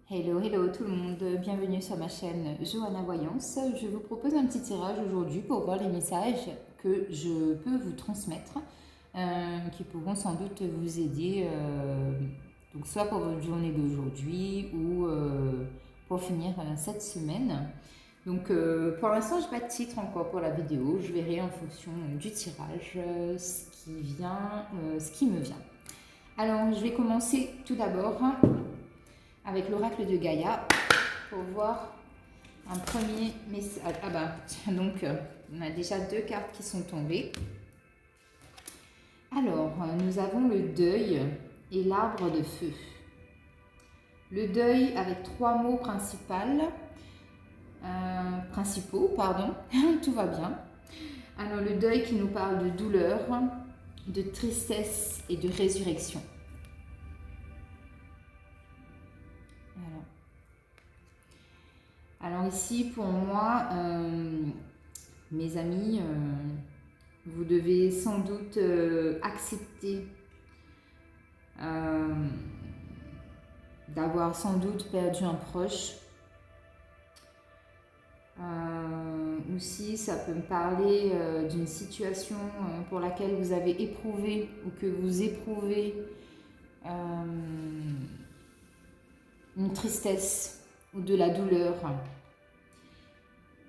Hello, hello tout le monde, bienvenue sur ma chaîne Johanna Voyance. Je vous propose un petit tirage aujourd'hui pour voir les messages que je peux vous transmettre, qui pourront sans doute vous aider, donc soit pour votre journée d'aujourd'hui ou pour finir cette semaine. Donc pour l'instant, je n'ai pas de titre encore pour la vidéo, je verrai en fonction du tirage ce qui me vient. Alors, je vais commencer tout d'abord avec l'oracle de Gaïa pour voir un premier message. Ah bah, tiens, donc on a déjà deux cartes qui sont tombées. Alors, nous avons le deuil et l'arbre de feu. Le deuil avec trois mots principaux, tout va bien. Alors, le deuil qui nous parle de douleur, de tristesse et de résurrection. Alors ici, pour moi, mes amis, vous devez sans doute accepter d'avoir sans doute perdu un proche. Aussi, ça peut me parler d'une situation pour laquelle vous avez éprouvé ou que vous éprouvez une tristesse ou de la douleur.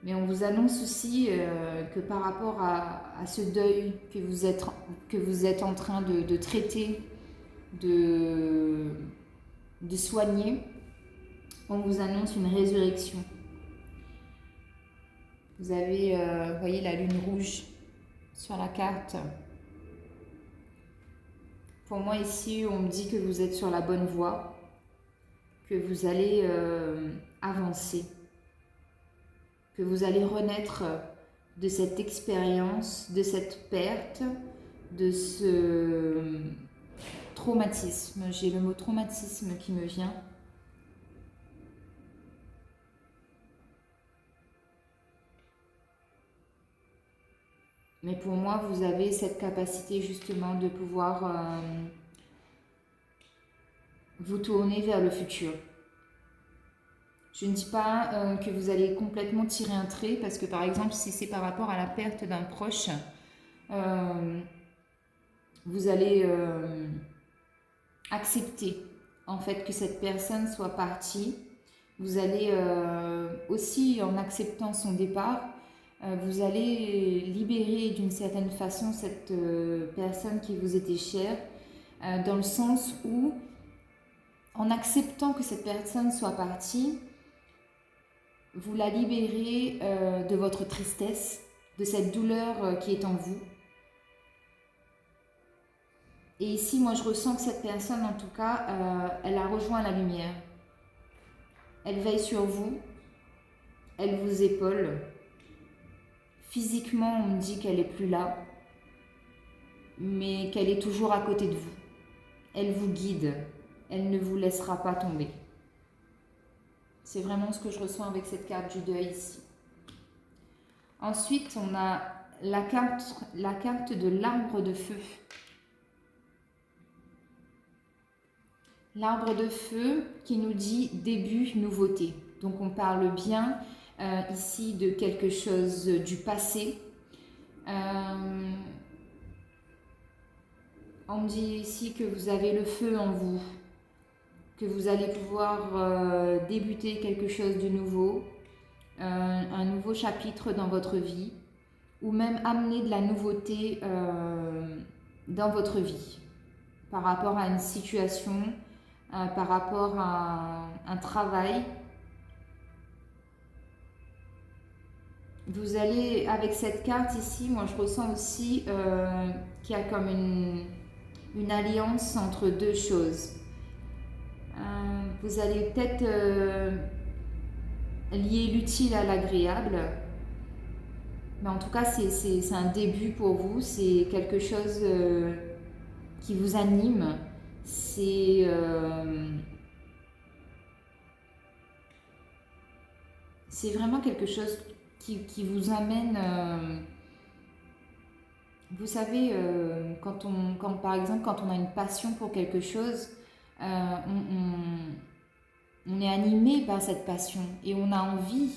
Mais on vous annonce aussi que par rapport à ce deuil que vous êtes en train de traiter, de soigner, on vous annonce une résurrection. Vous avez, vous voyez la lune rouge sur la carte. Pour moi ici, on me dit que vous êtes sur la bonne voie, que vous allez avancer, que vous allez renaître de cette expérience, de cette perte, de ce traumatisme. J'ai le mot traumatisme qui me vient. Mais pour moi, vous avez cette capacité justement de pouvoir vous tourner vers le futur. Je ne dis pas que vous allez complètement tirer un trait, parce que par exemple, si c'est par rapport à la perte d'un proche, vous allez accepter en fait que cette personne soit partie. Vous allez aussi, en acceptant son départ, vous allez libérer d'une certaine façon cette personne qui vous était chère, dans le sens où, en acceptant que cette personne soit partie, vous la libérez de votre tristesse, de cette douleur qui est en vous. Et ici, moi, je ressens que cette personne, en tout cas, elle a rejoint la lumière. Elle veille sur vous, elle vous épaule. Physiquement, on me dit qu'elle n'est plus là, mais qu'elle est toujours à côté de vous. Elle vous guide, elle ne vous laissera pas tomber. C'est vraiment ce que je ressens avec cette carte du deuil ici. Ensuite, on a la carte de l'arbre de feu. L'arbre de feu qui nous dit début, nouveauté. Donc on parle bien ici de quelque chose du passé. On me dit ici que vous avez le feu en vous, que vous allez pouvoir débuter quelque chose de nouveau, un nouveau chapitre dans votre vie, ou même amener de la nouveauté dans votre vie, par rapport à une situation, par rapport à un travail. Vous allez, avec cette carte ici, moi je ressens aussi qu'il y a comme une alliance entre deux choses. Vous allez peut-être lier l'utile à l'agréable. Mais en tout cas, c'est un début pour vous. C'est quelque chose qui vous anime. C'est vraiment quelque chose qui vous amène... vous savez, par exemple, quand on a une passion pour quelque chose, on on est animé par cette passion et on a envie,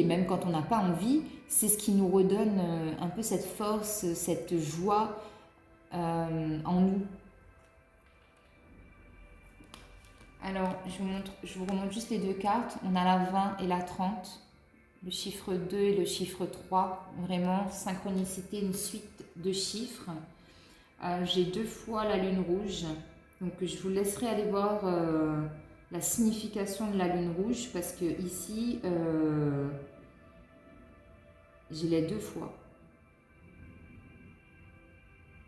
et même quand on n'a pas envie, c'est ce qui nous redonne un peu cette force, cette joie en nous. Alors, je vous remonte juste les deux cartes. On a la 20 et la 30, le chiffre 2 et le chiffre 3. Vraiment, synchronicité, une suite de chiffres. J'ai 2 fois la lune rouge. Donc, je vous laisserai aller voir la signification de la lune rouge parce que ici, j'ai les 2 fois.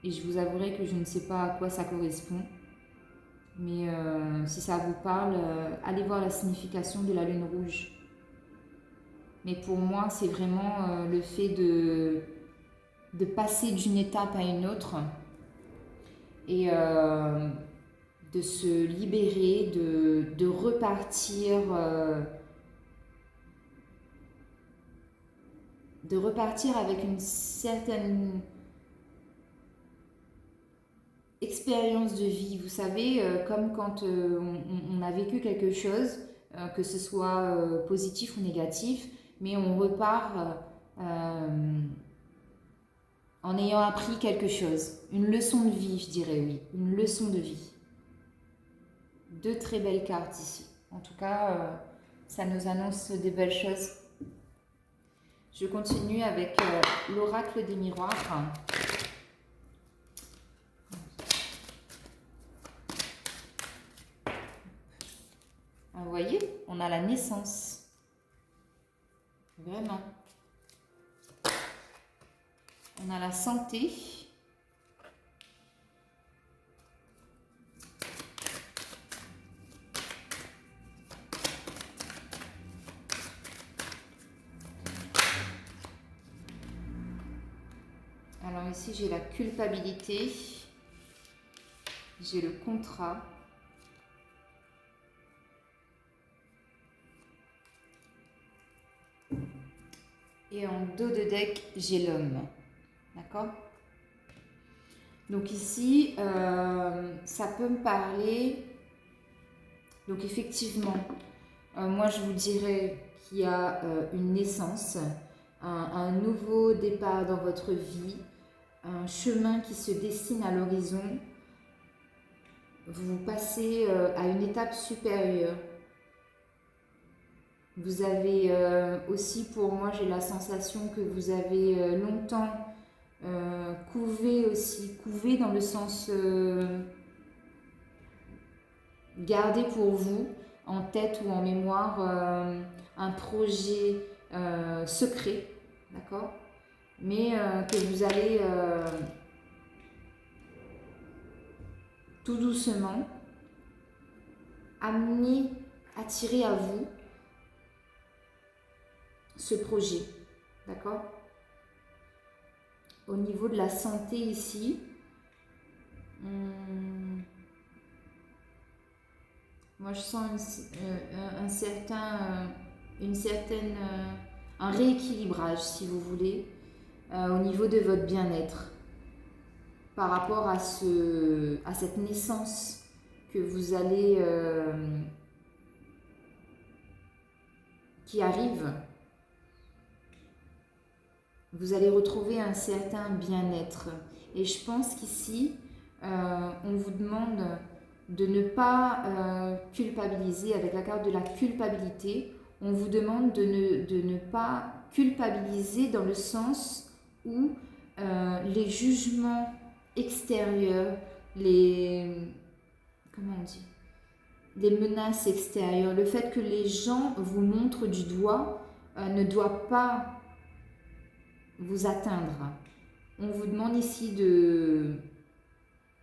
Et je vous avouerai que je ne sais pas à quoi ça correspond. Mais si ça vous parle, allez voir la signification de la lune rouge. Mais pour moi, c'est vraiment le fait de passer d'une étape à une autre et de se libérer, de repartir, avec une certaine expérience de vie, vous savez, comme quand on a vécu quelque chose, que ce soit positif ou négatif, mais on repart en ayant appris quelque chose. Une leçon de vie, je dirais, oui, une leçon de vie. 2 très belles cartes ici. En tout cas, ça nous annonce des belles choses. Je continue avec l'oracle des miroirs. Vous voyez, on a la naissance. Vraiment. On a la santé. Alors ici, j'ai la culpabilité. J'ai le contrat. Et en dos de deck, j'ai l'homme. D'accord? Donc ici, ça peut me parler. Donc effectivement, moi je vous dirais qu'il y a une naissance, un nouveau départ dans votre vie, un chemin qui se dessine à l'horizon. Vous passez à une étape supérieure. Vous avez aussi, pour moi, j'ai la sensation que vous avez longtemps couvé aussi, couvé dans le sens garder pour vous, en tête ou en mémoire, un projet secret, d'accord? Mais que vous allez tout doucement amener, attirer à vous ce projet, d'accord? Au niveau de la santé ici, moi je sens un rééquilibrage, si vous voulez, au niveau de votre bien-être par rapport à cette naissance que vous allez qui arrive. Vous allez retrouver un certain bien-être. Et je pense qu'ici, on vous demande de ne pas culpabiliser. Avec la carte de la culpabilité, on vous demande de ne pas culpabiliser dans le sens où les jugements extérieurs, comment on dit, les menaces extérieures, le fait que les gens vous montrent du doigt ne doit pas vous atteindre. On vous demande ici de...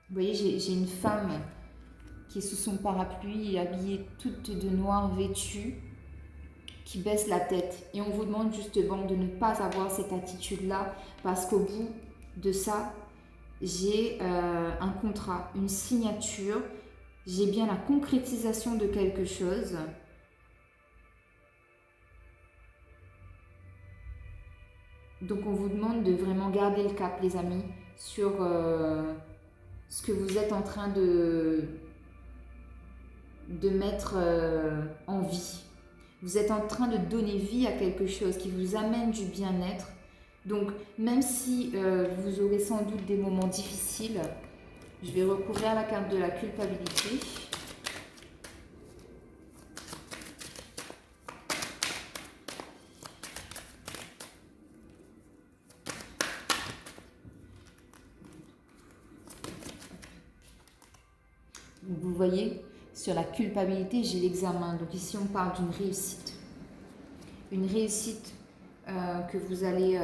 Vous voyez, j'ai une femme qui est sous son parapluie, habillée toute de noir, vêtue, qui baisse la tête. Et on vous demande justement de ne pas avoir cette attitude-là, parce qu'au bout de ça, j'ai un contrat, une signature, j'ai bien la concrétisation de quelque chose. Donc on vous demande de vraiment garder le cap, les amis, sur ce que vous êtes en train de mettre en vie. Vous êtes en train de donner vie à quelque chose qui vous amène du bien-être. Donc, même si vous aurez sans doute des moments difficiles, je vais recouvrir la carte de la culpabilité. Vous voyez, sur la culpabilité, j'ai l'examen. Donc ici, on parle d'une réussite. Une réussite que vous allez...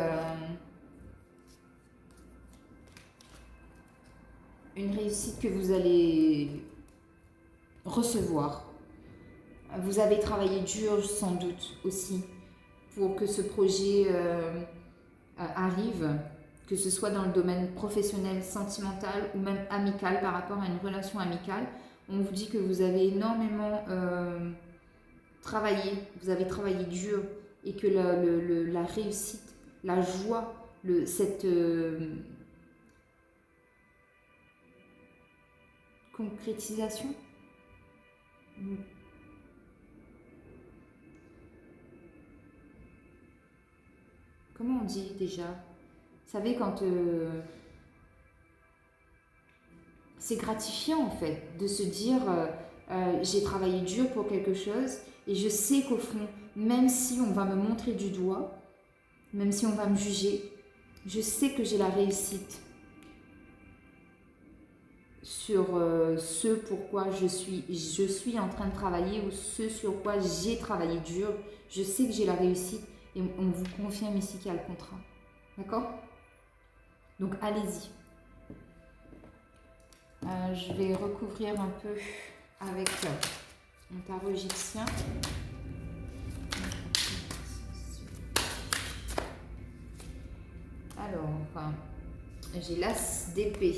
une réussite que vous allez recevoir. Vous avez travaillé dur sans doute aussi pour que ce projet arrive, que ce soit dans le domaine professionnel, sentimental ou même amical par rapport à une relation amicale. On vous dit que vous avez énormément travaillé, vous avez travaillé dur et que la réussite, la joie, cette concrétisation. Comment on dit déjà? Vous savez, quand c'est gratifiant en fait de se dire j'ai travaillé dur pour quelque chose et je sais qu'au fond, même si on va me montrer du doigt, même si on va me juger, je sais que j'ai la réussite sur ce pourquoi je suis en train de travailler ou ce sur quoi j'ai travaillé dur. Je sais que j'ai la réussite et on vous confirme ici qu'il y a le contrat. D'accord? Donc allez-y. Je vais recouvrir un peu avec mon tarot égyptien. Alors, j'ai l'as d'épée,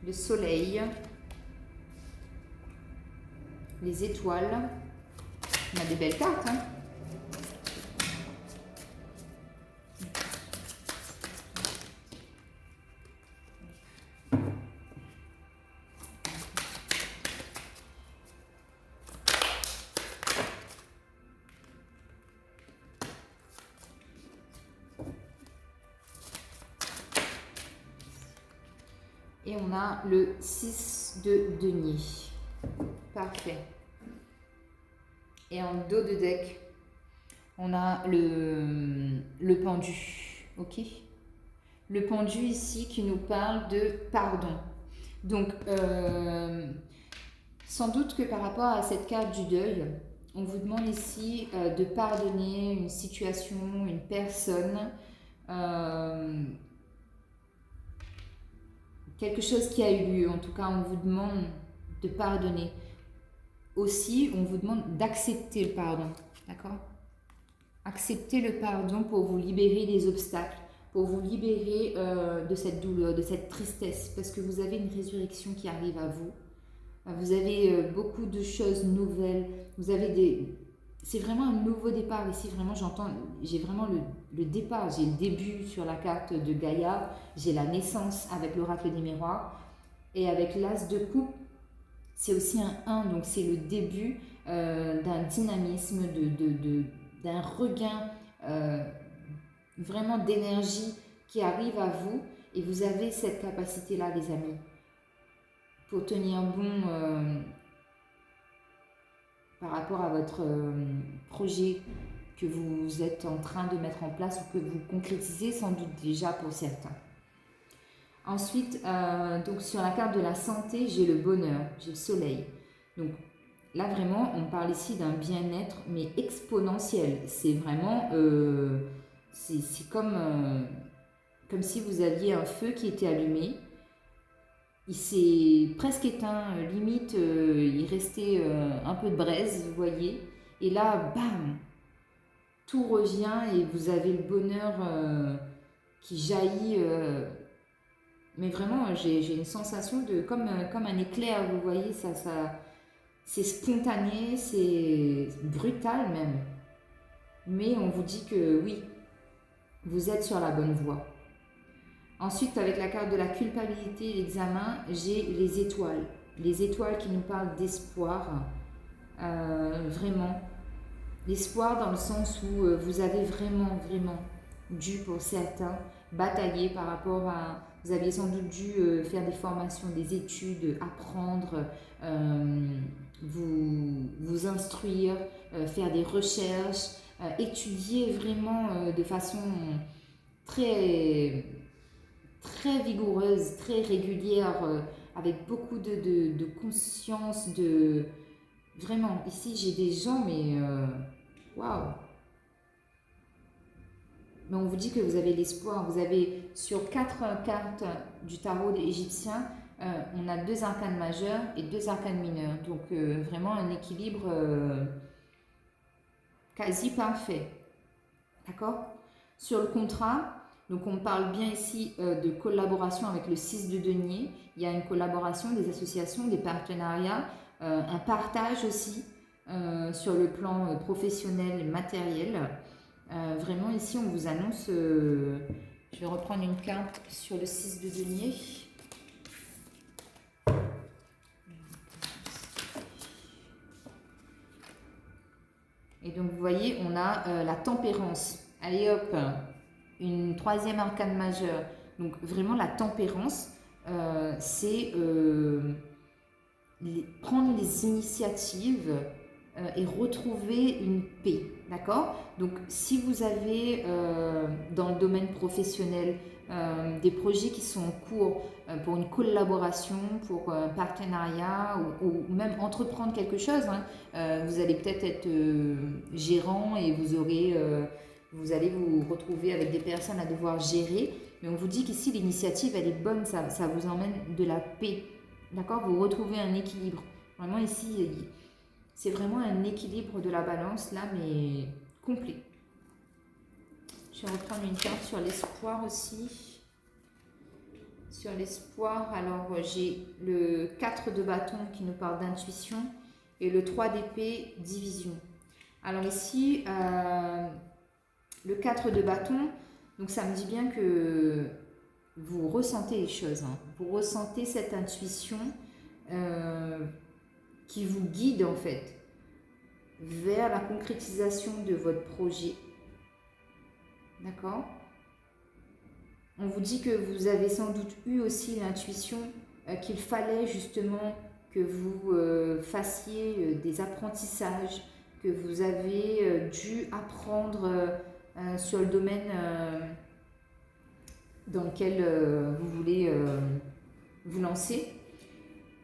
le soleil, les étoiles. On a des belles cartes, hein? Et on a le 6 de denier. Parfait. Et en dos de deck, on a le pendu. Ok? Le pendu ici qui nous parle de pardon. Donc, sans doute que par rapport à cette carte du deuil, on vous demande ici de pardonner une situation, une personne, quelque chose qui a eu lieu. En tout cas, on vous demande de pardonner. Aussi, on vous demande d'accepter le pardon. D'accord? Accepter le pardon pour vous libérer des obstacles, pour vous libérer de cette douleur, de cette tristesse, parce que vous avez une résurrection qui arrive à vous. Vous avez beaucoup de choses nouvelles. Vous avez des... C'est vraiment un nouveau départ ici. Vraiment, j'ai vraiment le départ. J'ai le début sur la carte de Gaïa. J'ai la naissance avec l'oracle des miroirs. Et avec l'as de coupe, c'est aussi un 1. Donc, c'est le début d'un dynamisme, d'un regain vraiment d'énergie qui arrive à vous. Et vous avez cette capacité-là, les amis, pour tenir bon par rapport à votre projet que vous êtes en train de mettre en place ou que vous concrétisez sans doute déjà pour certains. Ensuite, donc sur la carte de la santé, j'ai le bonheur, j'ai le soleil. Donc là vraiment, on parle ici d'un bien-être mais exponentiel. C'est vraiment, c'est comme si vous aviez un feu qui était allumé. Il s'est presque éteint, limite, il restait un peu de braise, vous voyez. Et là, bam, tout revient et vous avez le bonheur qui jaillit. Mais vraiment, j'ai une sensation de comme un éclair, vous voyez, c'est spontané, c'est brutal même. Mais on vous dit que oui, vous êtes sur la bonne voie. Ensuite, avec la carte de la culpabilité et l'examen, j'ai les étoiles. les étoiles qui nous parlent d'espoir, vraiment. L'espoir dans le sens où vous avez vraiment dû, pour certains, batailler par rapport à... Vous aviez sans doute dû faire des formations, des études, apprendre, vous instruire, faire des recherches, étudier vraiment de façon très vigoureuse, très régulière, avec beaucoup de conscience, de... Vraiment, ici j'ai des gens, mais... Waouh! Mais on vous dit que vous avez l'espoir. Vous avez sur 4 cartes du tarot égyptien, on a 2 arcanes majeures et 2 arcanes mineures. Donc vraiment un équilibre quasi parfait. D'accord? Sur le contrat, donc on parle bien ici de collaboration avec le 6 de denier. Il y a une collaboration, des associations, des partenariats, un partage aussi sur le plan professionnel et matériel. Vraiment ici on vous annonce, je vais reprendre une carte sur le 6 de denier. Et donc vous voyez on a la tempérance. Allez hop, une 3e arcane majeure. Donc vraiment la tempérance, c'est prendre les initiatives et retrouver une paix, d'accord? Donc si vous avez dans le domaine professionnel des projets qui sont en cours pour une collaboration, pour un partenariat ou même entreprendre quelque chose, hein, vous allez peut-être être gérant et vous allez vous retrouver avec des personnes à devoir gérer, mais on vous dit qu'ici l'initiative elle est bonne, ça vous emmène de la paix, d'accord? Vous retrouvez un équilibre. Vraiment ici, c'est vraiment un équilibre de la balance là, mais complet. Je vais reprendre une carte sur l'espoir aussi. Sur l'espoir, alors j'ai le 4 de bâton qui nous parle d'intuition et le 3 d'épée, division. Alors ici, le 4 de bâton, donc ça me dit bien que vous ressentez les choses. Hein. Vous ressentez cette intuition qui vous guide en fait vers la concrétisation de votre projet. D'accord? On vous dit que vous avez sans doute eu aussi l'intuition qu'il fallait justement que vous fassiez des apprentissages, que vous avez dû apprendre sur le domaine dans lequel vous voulez vous lancer.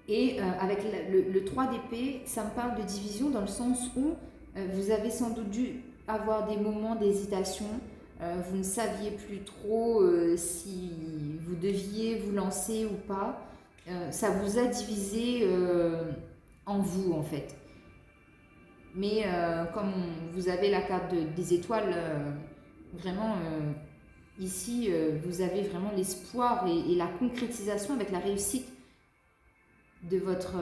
Et avec le 3 d'épée, ça me parle de division dans le sens où vous avez sans doute dû avoir des moments d'hésitation. Vous ne saviez plus trop si vous deviez vous lancer ou pas. Ça vous a divisé en vous en fait. Mais comme vous avez la carte des étoiles, vraiment ici vous avez vraiment l'espoir et la concrétisation avec la réussite de votre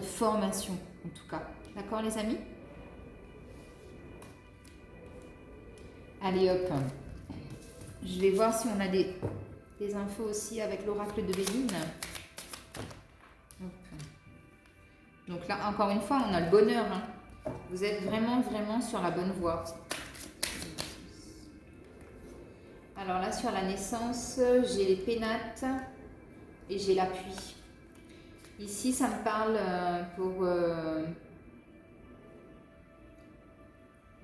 formation en tout cas. D'accord les amis? Allez hop, je vais voir si on a des infos aussi avec l'oracle de Béline. Donc là encore une fois on a le bonheur, hein. Vous êtes vraiment sur la bonne voie. Alors là sur la naissance j'ai les pénates et j'ai l'appui. Ici ça me parle pour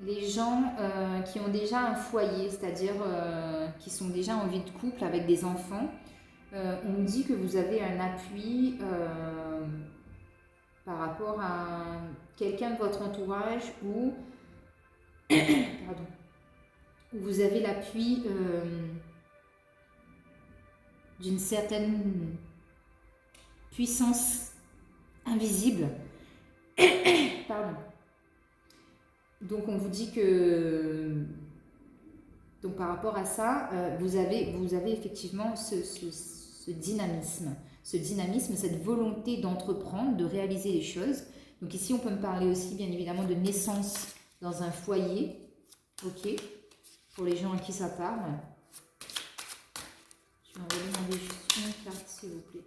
les gens qui ont déjà un foyer, c'est-à-dire qui sont déjà en vie de couple avec des enfants. On me dit que vous avez un appui par rapport à quelqu'un de votre entourage ou pardon, où vous avez l'appui d'une certaine puissance invisible. Pardon. Donc on vous dit que donc par rapport à ça, vous avez effectivement ce dynamisme, cette volonté d'entreprendre, de réaliser les choses. Donc ici on peut me parler aussi bien évidemment de naissance dans un foyer, ok, pour les gens à qui ça parle. Je vais envoyer ma juste une carte, s'il vous plaît.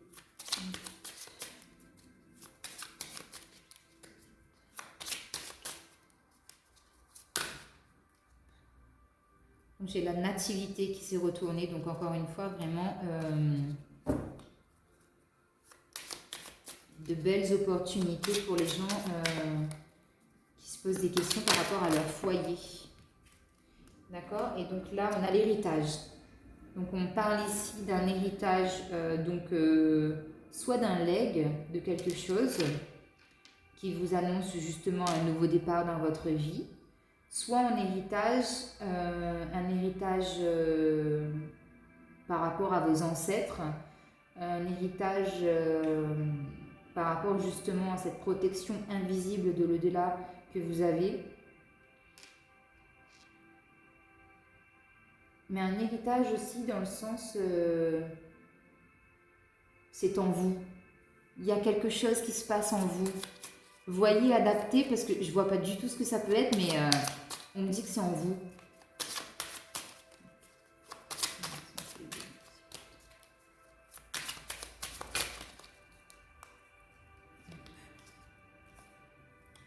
J'ai la nativité qui s'est retournée, donc encore une fois, vraiment de belles opportunités pour les gens qui se posent des questions par rapport à leur foyer. D'accord? Et donc là, on a l'héritage. Donc on parle ici d'un héritage, soit d'un legs de quelque chose qui vous annonce justement un nouveau départ dans votre vie, soit un héritage par rapport à vos ancêtres, un héritage par rapport justement à cette protection invisible de l'au-delà que vous avez. Mais un héritage aussi dans le sens, c'est en vous. Il y a quelque chose qui se passe en vous. Voyez, adapter, parce que je ne vois pas du tout ce que ça peut être, mais on me dit que c'est en vous.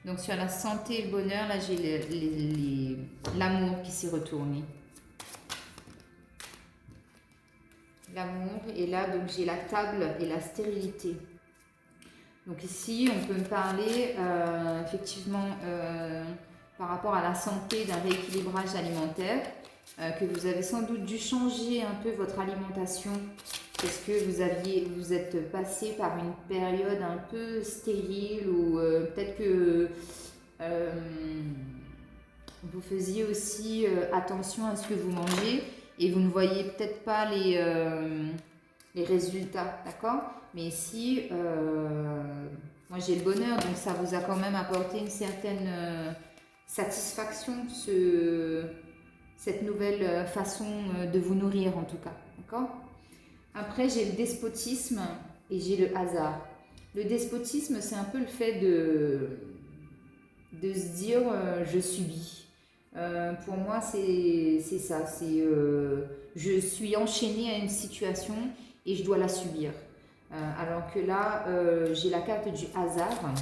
Donc sur la santé et le bonheur, là j'ai l'amour qui s'est retourné. L'amour, et là donc j'ai la table et la stérilité. Donc ici on peut me parler effectivement par rapport à la santé d'un rééquilibrage alimentaire, que vous avez sans doute dû changer un peu votre alimentation parce que vous êtes passé par une période un peu stérile ou peut-être que vous faisiez aussi attention à ce que vous mangez et vous ne voyez peut-être pas les résultats, d'accord? Mais ici, moi j'ai le bonheur, donc ça vous a quand même apporté une certaine satisfaction, cette nouvelle façon de vous nourrir en tout cas, d'accord? Après j'ai le despotisme et j'ai le hasard. Le despotisme, c'est un peu le fait de se dire je subis. Pour moi c'est ça, c'est je suis enchaînée à une situation et je dois la subir. Alors que là, j'ai la carte du hasard.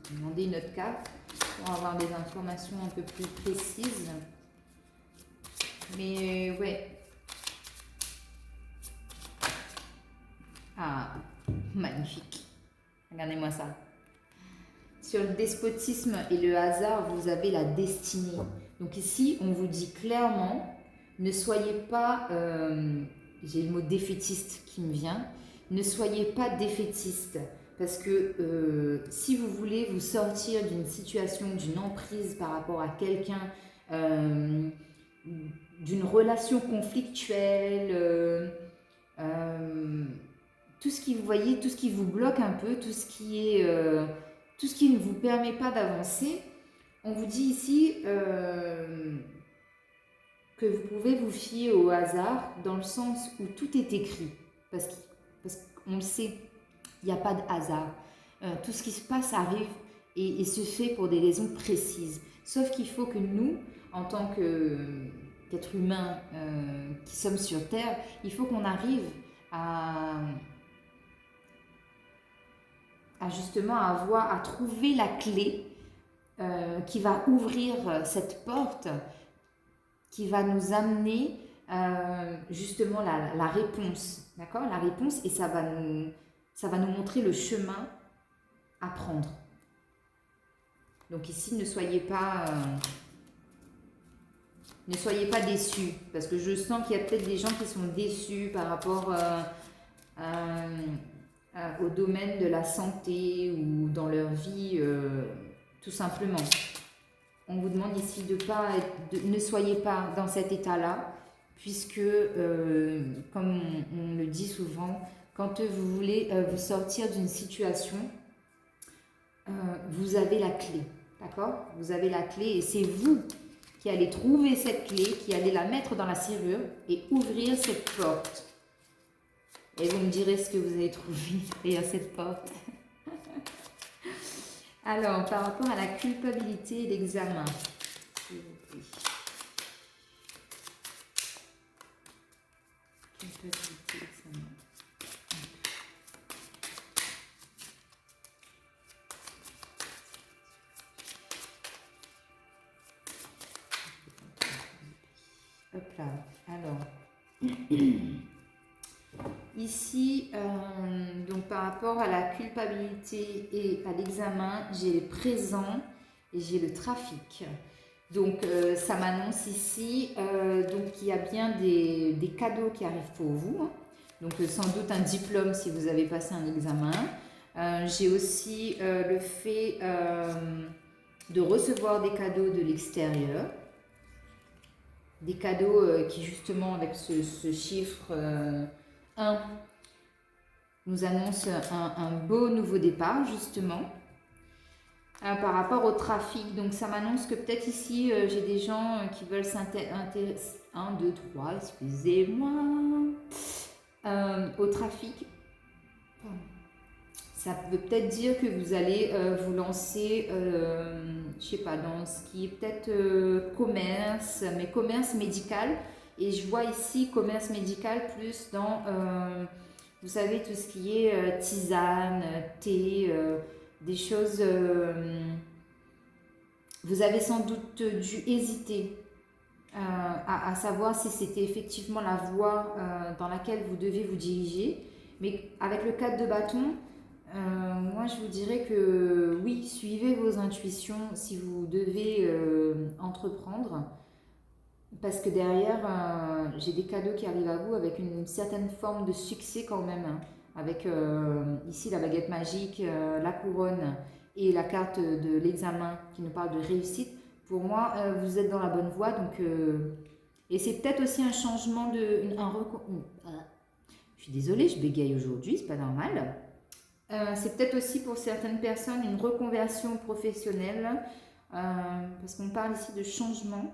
Je vais demander une autre carte pour avoir des informations un peu plus précises. Mais ouais. Ah, magnifique. Regardez-moi ça. Sur le despotisme et le hasard, vous avez la destinée. Donc ici, on vous dit clairement, ne soyez pas, j'ai le mot défaitiste qui me vient, ne soyez pas défaitiste. Parce que si vous voulez vous sortir d'une situation, d'une emprise par rapport à quelqu'un, d'une relation conflictuelle, tout ce qui vous voyez, tout ce qui vous bloque un peu, tout ce qui ne vous permet pas d'avancer, on vous dit ici que vous pouvez vous fier au hasard dans le sens où tout est écrit. Parce qu'on le sait, il n'y a pas de hasard. Tout ce qui se passe arrive et se fait pour des raisons précises. Sauf qu'il faut que nous, en tant qu'êtres humains qui sommes sur Terre, il faut qu'on arrive à justement à trouver la clé qui va ouvrir cette porte, qui va nous amener justement la réponse, d'accord? La réponse, et ça va nous montrer le chemin à prendre. Donc ici, ne soyez pas déçus, parce que je sens qu'il y a peut-être des gens qui sont déçus par rapport au domaine de la santé ou dans leur vie, tout simplement. On vous demande ici ne soyez pas dans cet état-là, puisque, comme on le dit souvent, quand vous voulez vous sortir d'une situation, vous avez la clé, d'accord? Vous avez la clé et c'est vous qui allez trouver cette clé, qui allez la mettre dans la serrure et ouvrir cette porte. Et vous me direz ce que vous avez trouvé derrière cette porte. Alors, par rapport à la culpabilité et l'examen, s'il vous plaît. Culpabilité, examen. Ici, donc par rapport à la culpabilité et à l'examen, j'ai le présent et j'ai le trafic. Donc ça m'annonce ici donc il y a bien des cadeaux qui arrivent pour vous, hein. Donc sans doute un diplôme si vous avez passé un examen. J'ai aussi le fait de recevoir des cadeaux de l'extérieur. Des cadeaux qui justement avec ce chiffre 1 nous annonce un beau nouveau départ justement. Par rapport au trafic, donc ça m'annonce que peut-être ici j'ai des gens qui veulent s'intéresser, 1, 2, 3, excusez-moi, au trafic. Ça veut peut-être dire que vous allez vous lancer, je sais pas, dans ce qui est peut-être commerce, mais commerce médical. Et je vois ici commerce médical plus dans, vous savez, tout ce qui est tisane, thé, des choses. Vous avez sans doute dû hésiter à savoir si c'était effectivement la voie dans laquelle vous devez vous diriger. Mais avec le 4 de bâton, moi je vous dirais que oui, suivez vos intuitions si vous devez entreprendre. Parce que derrière, j'ai des cadeaux qui arrivent à vous avec une certaine forme de succès quand même, hein. Avec ici la baguette magique, la couronne et la carte de l'examen qui nous parle de réussite. Pour moi, vous êtes dans la bonne voie. Donc, et c'est peut-être aussi un changement de... je suis désolée, je bégaye aujourd'hui, c'est pas normal. C'est peut-être aussi pour certaines personnes une reconversion professionnelle, parce qu'on parle ici de changement.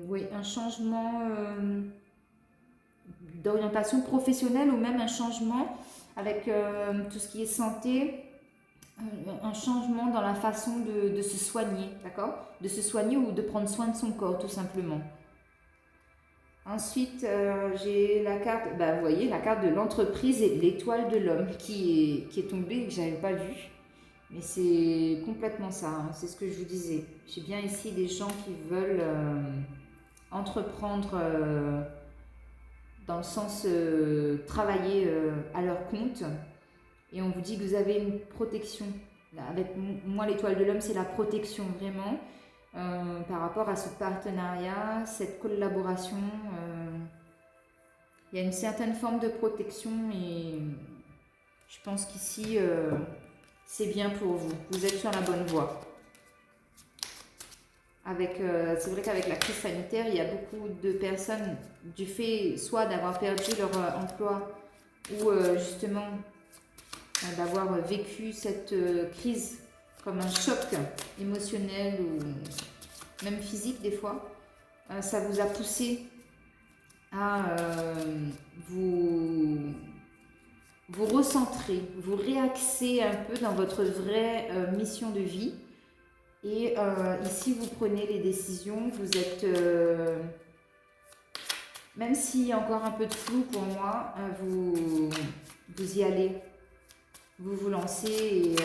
Oui, un changement d'orientation professionnelle ou même un changement avec tout ce qui est santé, un changement dans la façon de se soigner, d'accord? De se soigner ou de prendre soin de son corps, tout simplement. Ensuite, j'ai la carte, vous voyez, la carte de l'entreprise et l'étoile de l'homme qui est tombée et que je n'avais pas vue. Mais c'est complètement ça, hein, c'est ce que je vous disais. J'ai bien ici des gens qui veulent entreprendre dans le sens travailler à leur compte. Et on vous dit que vous avez une protection. Avec moi, l'étoile de l'homme, c'est la protection vraiment par rapport à ce partenariat, cette collaboration. Il y a une certaine forme de protection et je pense qu'ici, c'est bien pour vous. Vous êtes sur la bonne voie. C'est vrai qu'avec la crise sanitaire, il y a beaucoup de personnes, du fait soit d'avoir perdu leur emploi ou justement d'avoir vécu cette crise comme un choc émotionnel ou même physique des fois, ça vous a poussé à vous recentrer, vous réaxer un peu dans votre vraie mission de vie. Et ici, vous prenez les décisions, vous êtes, même s'il y a encore un peu de flou pour moi, vous y allez, vous vous lancez. Et,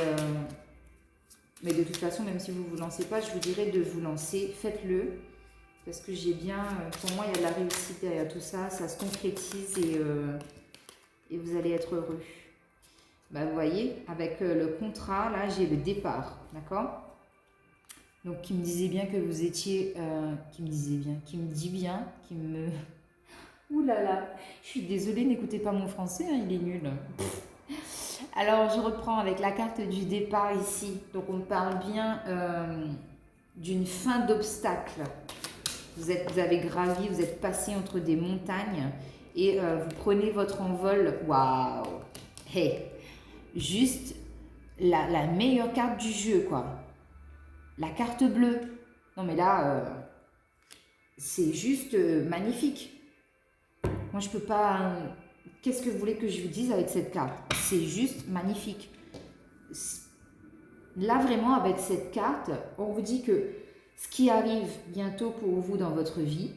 mais de toute façon, même si vous ne vous lancez pas, je vous dirais de vous lancer, faites-le. Parce que j'ai bien, pour moi, il y a de la réussite derrière tout ça, ça se concrétise et vous allez être heureux. Vous voyez, avec le contrat, là, j'ai le départ, d'accord ? Donc, qui me disait bien que vous étiez... Ouh là là, je suis désolée, n'écoutez pas mon français, hein, il est nul. Alors, je reprends avec la carte du départ ici. Donc, on parle bien d'une fin d'obstacle. Vous avez gravi, vous êtes passé entre des montagnes et vous prenez votre envol. Waouh! Hey! Juste la meilleure carte du jeu, quoi. La carte bleue. Non, mais là, c'est juste magnifique. Moi, je peux pas... Qu'est-ce que vous voulez que je vous dise avec cette carte? C'est juste magnifique. Là, vraiment, avec cette carte, on vous dit que ce qui arrive bientôt pour vous dans votre vie,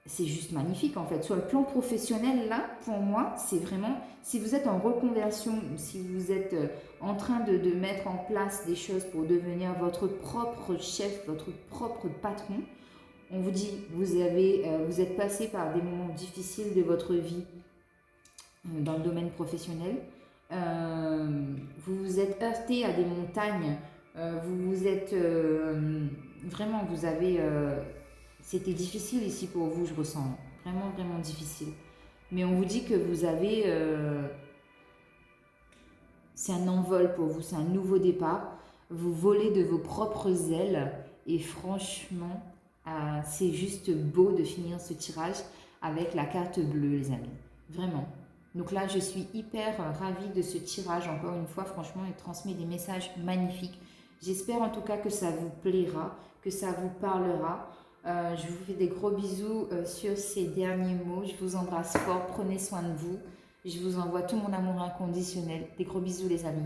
c'est juste magnifique en fait. Sur le plan professionnel, là, pour moi, c'est vraiment, si vous êtes en reconversion, si vous êtes en train de mettre en place des choses pour devenir votre propre chef, votre propre patron, On vous dit, vous êtes passé par des moments difficiles de votre vie dans le domaine professionnel. Vous vous êtes heurté à des montagnes. Vous vous êtes vraiment, c'était difficile ici pour vous, je ressens. Vraiment, vraiment difficile. Mais on vous dit que vous avez... c'est un envol pour vous, c'est un nouveau départ. Vous volez de vos propres ailes. Et franchement, c'est juste beau de finir ce tirage avec la carte bleue, les amis. Vraiment. Donc là, je suis hyper ravie de ce tirage. Encore une fois, franchement, il transmet des messages magnifiques. J'espère en tout cas que ça vous plaira, que ça vous parlera. Je vous fais des gros bisous sur ces derniers mots. Je vous embrasse fort. Prenez soin de vous. Je vous envoie tout mon amour inconditionnel. Des gros bisous, les amis.